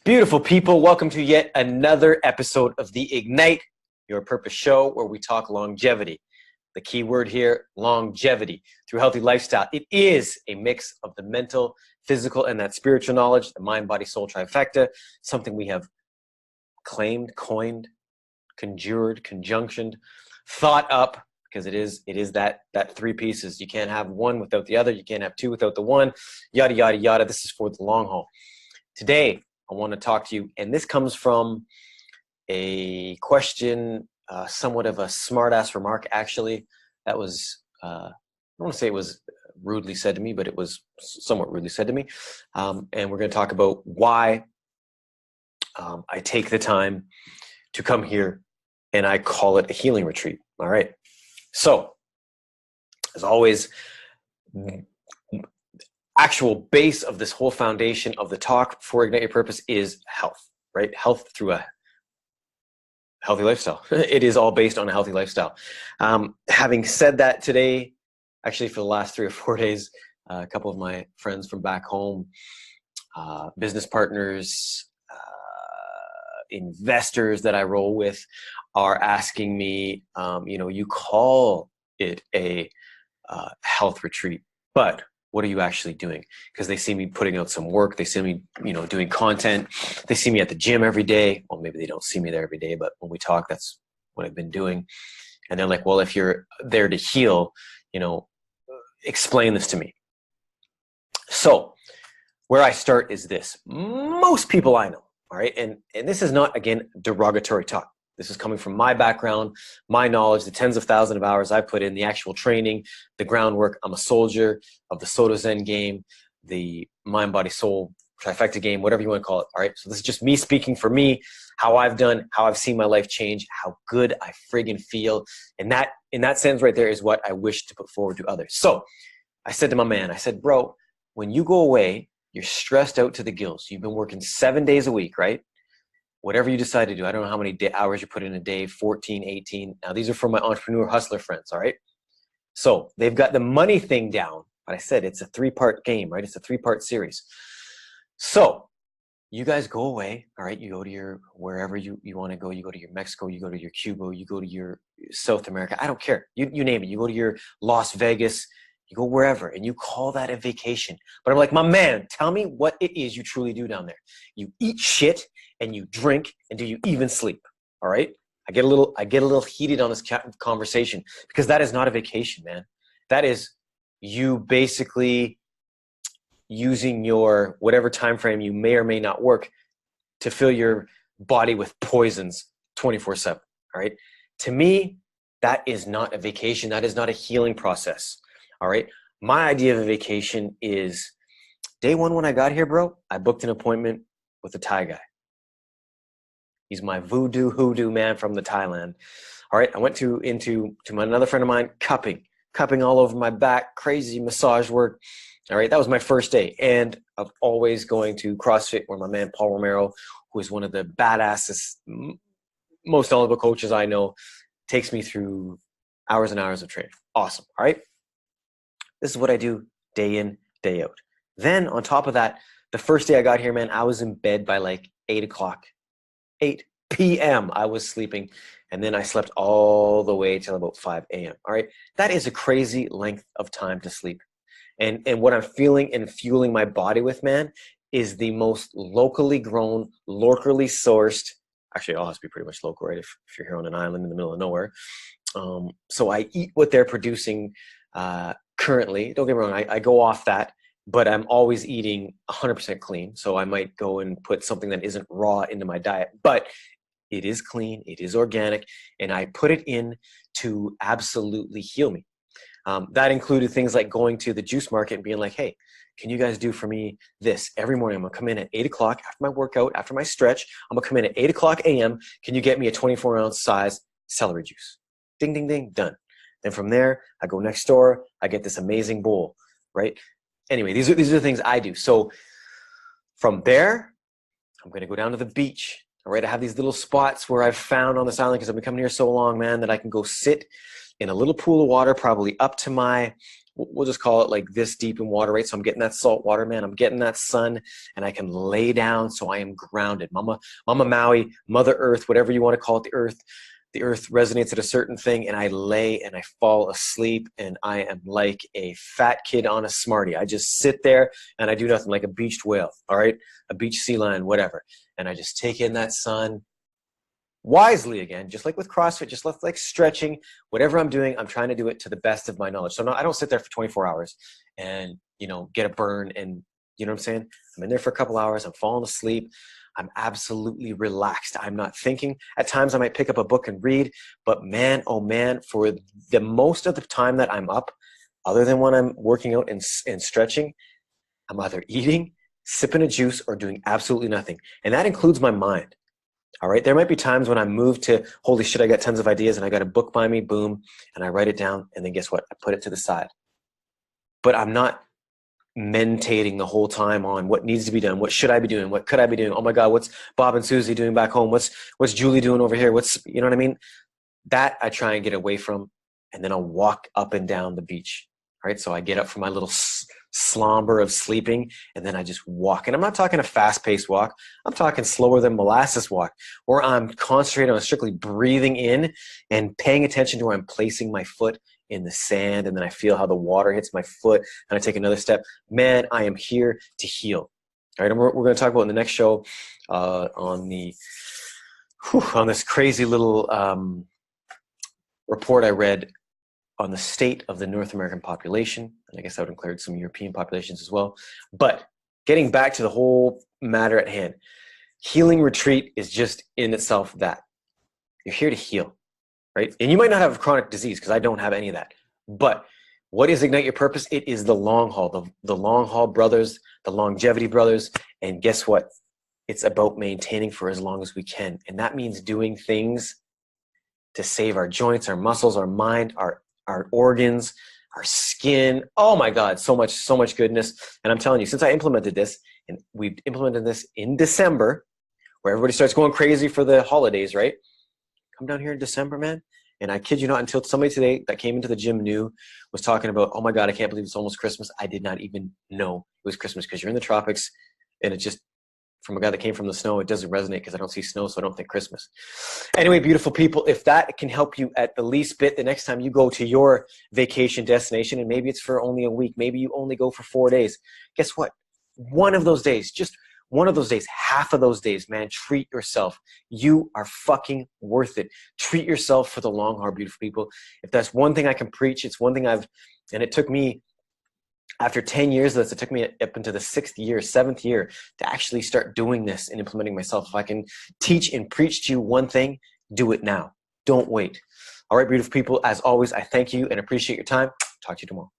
Beautiful people, welcome to yet another episode of the Ignite Your Purpose show where we talk longevity. The key word here, longevity, through healthy lifestyle. It is a mix of the mental, physical, and that spiritual knowledge, the mind, body, soul trifecta, something we have claimed, coined, conjured, conjunctioned, thought up, because it is that three pieces. You can't have one without the other. You can't have two without the one, yada, yada, yada. This is for the long haul. Today, I want to talk to you, and this comes from a question, somewhat of a smart-ass remark, actually. That was, I don't want to say it was rudely said to me, but it was somewhat rudely said to me. And we're going to talk about why I take the time to come here, and I call it a healing retreat. All right. So, as always, actual base of this whole foundation of the talk for Ignite Your Purpose is health, right? Health through a healthy lifestyle. It is all based on a healthy lifestyle. Having said that, today, actually for the last 3 or 4 days, a couple of my friends from back home, business partners, investors that I roll with are asking me, you call it a health retreat, but what are you actually doing? Because they see me putting out some work. They see me, doing content. They see me at the gym every day. Well, maybe they don't see me there every day, but when we talk, that's what I've been doing. And they're like, well, if you're there to heal, explain this to me. So where I start is this. Most people I know, all right, and this is not, again, derogatory talk. This is coming from my background, my knowledge, the tens of thousands of hours I put in, the actual training, the groundwork. I'm a soldier of the Soto Zen game, the mind, body, soul trifecta game, whatever you want to call it. All right. So this is just me speaking for me, how I've done, how I've seen my life change, how good I friggin' feel. And that, in that sense right there, is what I wish to put forward to others. So I said to my man, I said, bro, when you go away, you're stressed out to the gills. You've been working 7 days a week, right? Whatever you decide to do. I don't know how many hours you put in a day, 14, 18. Now, these are from my entrepreneur hustler friends, all right? So they've got the money thing down. But I said it's a 3-part game, right? It's a 3-part series. So you guys go away, all right? You go to your, wherever you want to go. You go to your Mexico. You go to your Cuba. You go to your South America. I don't care. You name it. You go to your Las Vegas. You go wherever, and you call that a vacation. But I'm like, my man, tell me what it is you truly do down there. You eat shit, and you drink, and do you even sleep? All right? I get a little heated on this conversation because that is not a vacation, man. That is you basically using your whatever time frame you may or may not work to fill your body with poisons 24/7. All right? To me, that is not a vacation. That is not a healing process. All right? My idea of a vacation is day one when I got here, bro, I booked an appointment with a Thai guy. He's my hoodoo man from the Thailand. All right, I went to my another friend of mine, cupping all over my back, crazy massage work. All right, that was my first day. And of always going to CrossFit, where my man Paul Romero, who is one of the badassest, most knowledgeable coaches I know, takes me through hours and hours of training. Awesome, all right? This is what I do day in, day out. Then on top of that, the first day I got here, man, I was in bed by like 8 o'clock. 8 p.m. I was sleeping, and then I slept all the way till about 5 a.m. All right. That is a crazy length of time to sleep. And what I'm feeling and fueling my body with, man, is the most locally grown, locally sourced, actually it all has to be pretty much local, right? If you're here on an island in the middle of nowhere. So I eat what they're producing currently. Don't get me wrong. I go off that. But I'm always eating 100% clean. So I might go and put something that isn't raw into my diet, but it is clean, it is organic, and I put it in to absolutely heal me. That included things like going to the juice market and being like, hey, can you guys do for me this? Every morning I'm gonna come in at 8 o'clock after my workout, after my stretch. I'm gonna come in at 8 o'clock a.m. Can you get me a 24-ounce size celery juice? Ding, ding, ding, done. Then from there, I go next door, I get this amazing bowl, right? Anyway, these are the things I do. So from there, I'm going to go down to the beach. All right. I have these little spots where I've found on this island because I've been coming here so long, man, that I can go sit in a little pool of water, probably up to my we'll just call it like this deep in water, right? So I'm getting that salt water, man. I'm getting that sun, and I can lay down, so I am grounded. Mama Maui, Mother Earth, whatever you want to call it, the earth resonates at a certain thing, and I lay and I fall asleep, and I am like a fat kid on a Smartie. I just sit there and I do nothing, like a beached whale, all right? A beach sea lion, whatever. And I just take in that sun wisely again, just like with CrossFit, just like stretching, whatever I'm doing, I'm trying to do it to the best of my knowledge. So I don't sit there for 24 hours and, get a burn and, you know what I'm saying? I'm in there for a couple hours. I'm falling asleep. I'm absolutely relaxed. I'm not thinking. At times I might pick up a book and read, but man, oh man, for the most of the time that I'm up, other than when I'm working out and stretching, I'm either eating, sipping a juice, or doing absolutely nothing. And that includes my mind. All right. There might be times when I move to, holy shit, I got tons of ideas and I got a book by me, boom, and I write it down. And then guess what? I put it to the side. But I'm not meditating the whole time on what needs to be done. What should I be doing? What could I be doing? Oh my God, what's Bob and Susie doing back home? What's Julie doing over here? You know what I mean? That I try and get away from, and then I'll walk up and down the beach. All right. So I get up from my little slumber of sleeping, and then I just walk. And I'm not talking a fast-paced walk. I'm talking slower than molasses walk, or I'm concentrating on strictly breathing in and paying attention to where I'm placing my foot in the sand, and then I feel how the water hits my foot, and I take another step. Man, I am here to heal. All right, and we're going to talk about in the next show on this crazy little report I read on the state of the North American population, and I guess that would include some European populations as well. But getting back to the whole matter at hand, healing retreat is just in itself that. You're here to heal. Right? And you might not have chronic disease, because I don't have any of that. But what is Ignite Your Purpose? It is the long haul, the long haul brothers, the longevity brothers. And guess what? It's about maintaining for as long as we can. And that means doing things to save our joints, our muscles, our mind, our organs, our skin. Oh my God, so much goodness. And I'm telling you, since I implemented this, and we've implemented this in December, where everybody starts going crazy for the holidays, right? Come down here in December, man. And I kid you not, until somebody today that came into the gym was talking about, oh my God, I can't believe it's almost Christmas. I did not even know it was Christmas, because you're in the tropics, and it just, from a guy that came from the snow, it doesn't resonate because I don't see snow, so I don't think Christmas. Anyway, beautiful people, if that can help you at the least bit the next time you go to your vacation destination, and maybe it's for only a week, maybe you only go for 4 days, guess what? One of those days, just one of those days, half of those days, man, treat yourself. You are fucking worth it. Treat yourself for the long haul, beautiful people. If that's one thing I can preach, it's one thing and it took me, after 10 years of this, it took me up into the 7th year to actually start doing this and implementing myself. If I can teach and preach to you one thing, do it now. Don't wait. All right, beautiful people, as always, I thank you and appreciate your time. Talk to you tomorrow.